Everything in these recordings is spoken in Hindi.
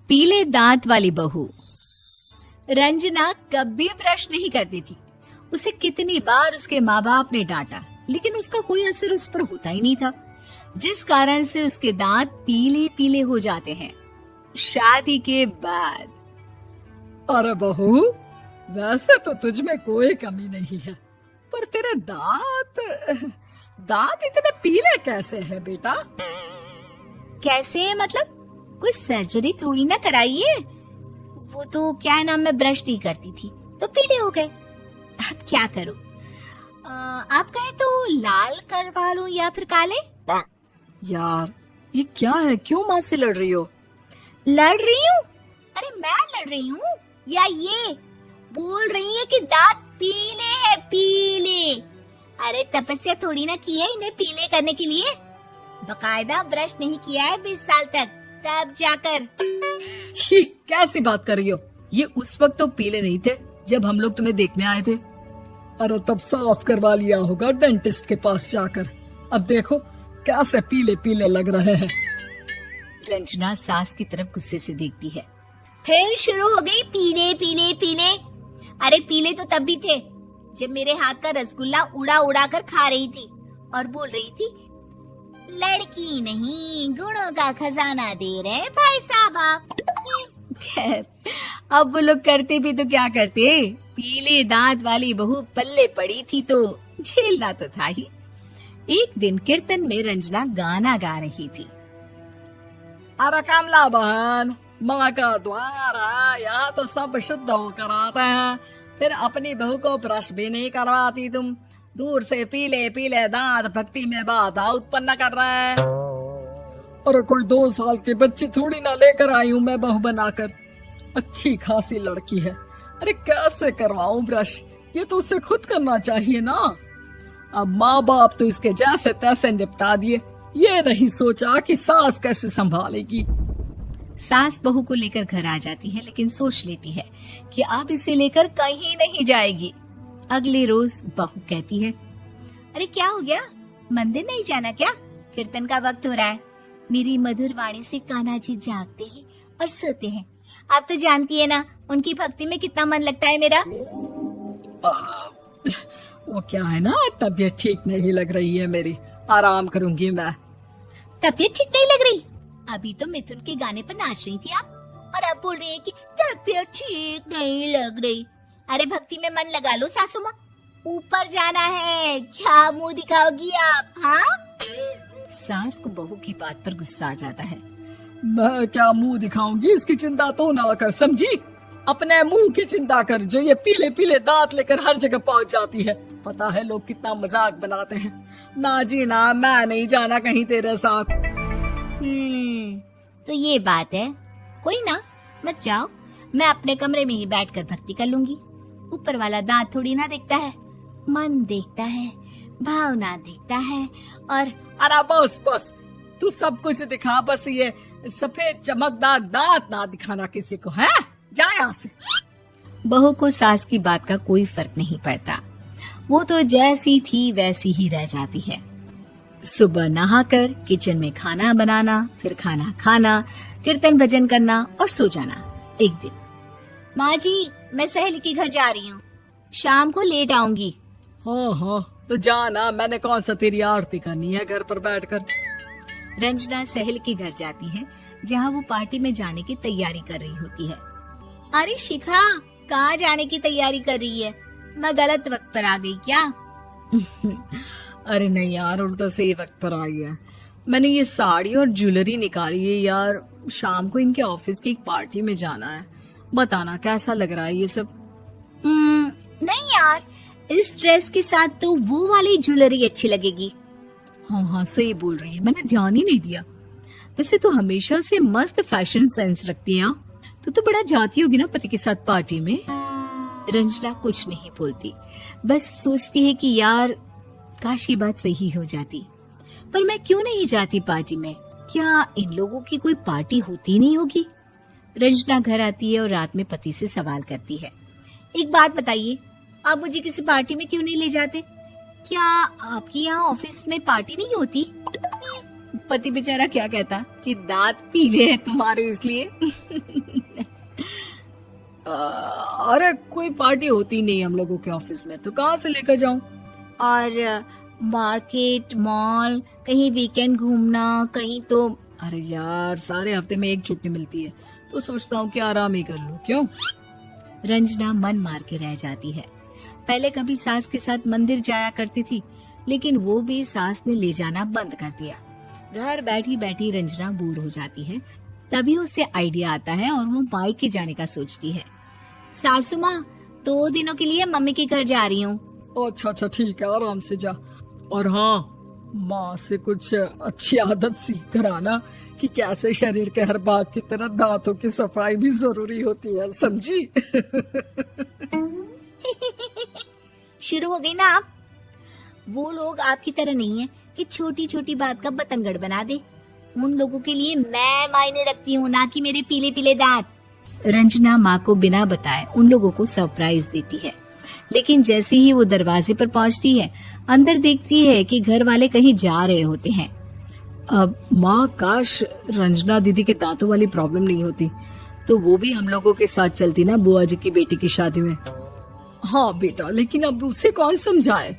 पीले दांत वाली बहू। रंजना कभी ब्रश नहीं करती थी। उसे कितनी बार उसके माँ बाप ने डांटा, लेकिन उसका कोई असर उस पर होता ही नहीं था, जिस कारण से उसके दांत पीले पीले हो जाते हैं। शादी के बाद अरे बहू, वैसे तो तुझ में कोई कमी नहीं है, पर तेरे दांत इतने पीले कैसे हैं बेटा? कैसे मतलब? कोई सर्जरी थोड़ी ना कराइए। वो तो क्या नाम, मैं ब्रश नहीं करती थी तो पीले हो गए। अब क्या करूं? आप कहें तो लाल करवा लूं या फिर काले? यार ये क्या है, क्यों माँ से लड़ रही हो? लड़ रही हूँ? अरे मैं लड़ रही हूँ या ये बोल रही है कि दांत पीले हैं, पीले। अरे तपस्या थोड़ी ना की है इन्हें पीले करने के लिए। बकायदा ब्रश नहीं किया है 20 साल तक, तब जाकर। छी, कैसी बात कर रही हो? ये उस वक्त तो पीले नहीं थे जब हम लोग तुम्हें देखने आए थे। अरे तब साफ करवा लिया होगा डेंटिस्ट के पास जाकर। अब देखो कैसे पीले पीले लग रहे हैं। रंजना सास की तरफ गुस्से से देखती है। फिर शुरू हो गई पीले पीले पीले। अरे पीले तो तब भी थे जब मेरे हाथ का रसगुल्ला उड़ा उड़ा कर खा रही थी और बोल रही थी, लड़की नहीं गुणों का खजाना दे रहे भाई साहब आप। खैर, अब वो लोग करते भी तो क्या करते, पीले दांत वाली बहू पल्ले पड़ी थी तो झेलना तो था ही। एक दिन कीर्तन में रंजना गाना गा रही थी। अरे कमला बहन, माँ का द्वार है, यहाँ तो सब शुद्ध होकर आते हैं, फिर अपनी बहू को ब्रश भी नहीं करवाती तुम। दूर से पीले पीले दांत भक्ति में बाधा उत्पन्न कर रहे हैं। अरे कोई 2 साल की बच्ची थोड़ी ना लेकर आई हूँ मैं बहू बनाकर। अच्छी खासी लड़की है, अरे कैसे करवाऊं ब्रश? ये तो उसे खुद करना चाहिए ना। अब माँ बाप तो इसके जैसे तैसे निपटा दिए, ये नहीं सोचा कि सास कैसे संभालेगी। सास बहू को लेकर घर आ जाती है, लेकिन सोच लेती है कि अब इसे लेकर कहीं नहीं जाएगी। अगले रोज बहू कहती है, अरे क्या हो गया, मंदिर नहीं जाना क्या? कीर्तन का वक्त हो रहा है। मेरी मधुर वाणी से कान्हा जी जागते हैं और सोते हैं। आप तो जानती है ना उनकी भक्ति में कितना मन लगता है मेरा। वो क्या है ना, तबीयत ठीक नहीं लग रही है मेरी, आराम करूंगी मैं। तबीयत ठीक नहीं लग रही? अभी तो मिथुन के गाने पर नाच रही थी आप, और अब बोल रही है कि तबीयत ठीक नहीं लग रही। अरे भक्ति में मन लगा लो सासू माँ, ऊपर जाना है, क्या मुंह दिखाओगी आप? हाँ? सास को बहू की बात पर गुस्सा आ जाता है। मैं क्या मुंह दिखाऊंगी, इसकी चिंता तो ना कर, समझी? अपने मुंह की चिंता कर, जो ये पीले पीले दांत लेकर हर जगह पहुंच जाती है। पता है लोग कितना मजाक बनाते हैं। ना जी ना, मैं नहीं जाना कहीं तेरे साथ। तो ये बात है, कोई ना, मत जाओ, मैं अपने कमरे में ही बैठकर भक्ति कर लूंगी। ऊपर वाला दांत थोड़ी ना देखता है, मन देखता है, भावना देखता है। और अरे बस बस, तू सब कुछ दिखा, बस ये सफेद चमकदार दांत ना दिखाना किसी को, है? जा यहाँ से। बहू को सास की बात का कोई फर्क नहीं पड़ता, वो तो जैसी थी वैसी ही रह जाती है। सुबह नहाकर किचन में खाना बनाना, फिर खाना खाना, कीर्तन भजन करना और सो जाना। एक दिन, माँ जी मैं सहेली के घर जा रही हूँ, शाम को लेट आऊंगी। हाँ हाँ तो जाना, मैंने कौन सा तेरी आरती करनी है घर पर बैठकर। रंजना सहेली के घर जाती है, जहाँ वो पार्टी में जाने की तैयारी कर रही होती है। अरे शिखा, कहाँ जाने की तैयारी कर रही है? मैं गलत वक्त पर आ गई क्या? अरे नहीं यार, उल्टा सही वक्त पर आई है। मैंने ये साड़ी और ज्वेलरी निकाली है यार, शाम को इनके ऑफिस की एक पार्टी में जाना है। बताना कैसा लग रहा है ये सब? नहीं यार, इस ड्रेस के साथ तो वो वाली ज्वेलरी अच्छी लगेगी। हाँ हाँ सही बोल रही है, मैंने ध्यान ही नहीं दिया। वैसे तो हमेशा से मस्त फैशन सेंस रखती है। तो बड़ा जाती होगी ना पति के साथ पार्टी में। रंजना कुछ नहीं बोलती, बस सोचती है कि यार काश ये बात सही हो जाती, पर मैं क्यों नहीं जाती पार्टी में? क्या इन लोगों की कोई पार्टी होती नहीं होगी? रंजना घर आती है और रात में पति से सवाल करती है, एक बात बताइए, आप मुझे किसी पार्टी में क्यों नहीं ले जाते? क्या आपकी यहाँ ऑफिस में पार्टी नहीं होती? पति बेचारा क्या कहता कि दांत पीले हैं तुम्हारे इसलिए। अरे कोई पार्टी होती नहीं हम लोगों के ऑफिस में, तो कहाँ से लेकर जाऊं? और मार्केट, मॉल, कहीं वीकेंड घूमना, कहीं तो। अरे यार, सारे हफ्ते में एक छुट्टी मिलती है, तो सोचता हूँ कि आराम ही कर लूं। क्यों? रंजना मन मार के रह जाती है। पहले कभी सास के साथ मंदिर जाया करती थी, लेकिन वो भी सास ने ले जाना बंद कर दिया। घर बैठी बैठी रंजना बोर हो जाती है। तभी उसे आइडिया आता है और वो मायके जाने का सोचती है। सासू माँ, 2 दिनों के लिए मम्मी के घर जा रही हूँ। अच्छा अच्छा, ठीक है, आराम से जा। और हाँ, माँ से कुछ अच्छी आदत सीख कर आना कि कैसे शरीर के हर भाग की तरह दांतों की सफाई भी जरूरी होती है, समझी? शुरू हो गई ना आप। वो लोग आपकी तरह नहीं है कि छोटी छोटी बात का बतंगड़ बना दे। उन लोगों के लिए मैं मायने रखती हूँ, ना कि मेरे पीले पीले दांत। रंजना माँ को बिना बताए उन लोगों को सरप्राइज देती है, लेकिन जैसे ही वो दरवाजे पर पहुँचती है, अंदर देखती है कि घर वाले कहीं जा रहे होते हैं। अब माँ, काश रंजना दीदी के दांतों वाली प्रॉब्लम नहीं होती, तो वो भी हम लोगों के साथ चलती ना बुआ जी की बेटी की शादी में। हाँ बेटा, लेकिन अब उसे कौन समझाए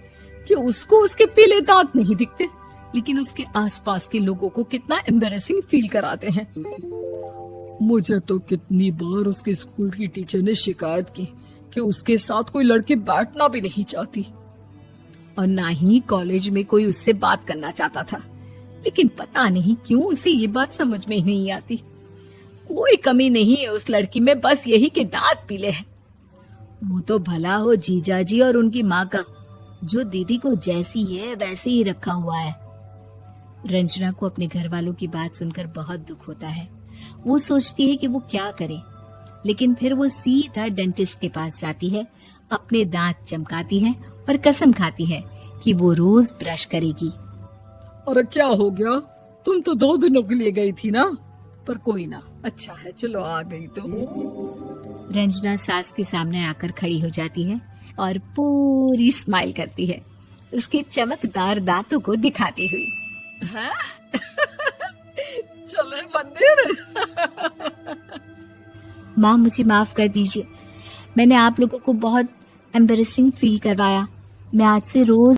कि उसको उसके पीले दांत नहीं दिखते, लेकिन उसके आसपास के लोगों को कितना एम्बैरेसिंग फील कराते हैं। मुझे तो कितनी बार उसके स्कूल की टीचर ने शिकायत की कि उसके साथ कोई लड़की बैठना भी नहीं चाहती, और ना ही कॉलेज में कोई उससे बात करना चाहता था। लेकिन पता नहीं क्यों उसे ये बात समझ में ही नहीं आती। कोई कमी नहीं है उस लड़की में, बस यही कि दांत पीले हैं। वो तो भला हो जीजा जी और उनकी माँ का, जो दीदी को जैसी है वैसे ही रखा हुआ है। रंजना को अपने घर वालों की बात सुनकर बहुत दुख होता है। वो सोचती है कि वो क्या करे, लेकिन फिर वो सीधा डेंटिस्ट के पास जाती है, अपने दांत चमकाती है और कसम खाती है कि वो रोज ब्रश करेगी। अरे क्या हो गया? तुम तो 2 दिनों के लिए गई थी ना, पर कोई ना, अच्छा है, चलो आ गई तो। रंजना सास के सामने आकर खड़ी हो जाती है और पूरी स्माइल करती है, उसके चमकदार दांतों को दिखाती हुई। हैं? चले मंदिर। माँ, मुझे माफ कर दीजिए, मैंने आप लोगों को बहुत एम्बैरेसिंग फील करवाया। मैं आज से रोज